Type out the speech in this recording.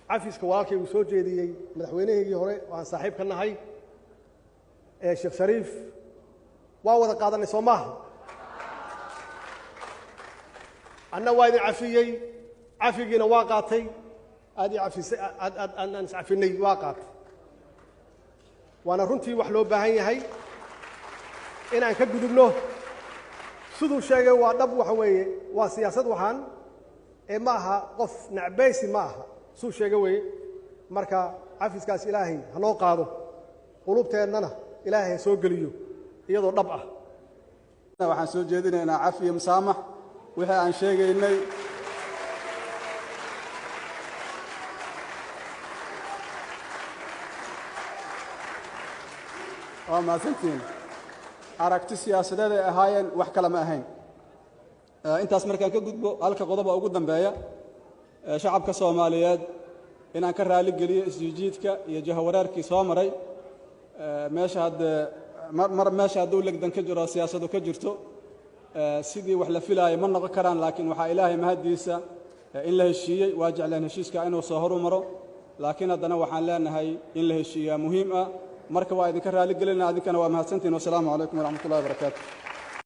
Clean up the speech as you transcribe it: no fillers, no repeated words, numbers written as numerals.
cafiska walaalkay uu soo jeediyey madaxweynaheygii hore oo aan saaxiib ka nahay Sheekh Shariif waa wada qaadanay Soomaaliya anna waa idin cafiyey cafigiina waa qaatay aadi cafisay aan cafinay waa qaatay waana runtii wax loo baahan yahay in aan ka gudubno siduu sheegay waa dhab waxa weeye waa siyaasad waxaan ma aha qof nacbaysi ma aha suu sheegay weeye marka cafiskaas ilaahay hanoo qaado qulubteennana ilaahay soo geliyo iyadoo dhab ah waxaan soo jeedinaynaa cafiyo musaamax wixii aan sheegaynay waa maasantiin aragti siyaasadeed ay ahaayeen wax kale ma ahayn intaas markaan ka gudbo halka qodob ugu dambeeya shacabka Soomaaliyeed inaan ka raali geliyo isjiidka iyo jahawareerkii soo maray meesha haduu legdan ka jiro siyaasadu ka jirto sidii wax la filayo ma noqon karaan laakiin waxa ilaahay mahadiisa in la heshiiyay waa jeclaan heshiiska inuu soo horumaro laakiin haddana waxaan leenahay in la heshiiyaa muhiim ah marka waa idinka raali gelinaa idinkana waa mahadsantiin wassalaamu calaykum waraxmatullaahi wabarakaatuh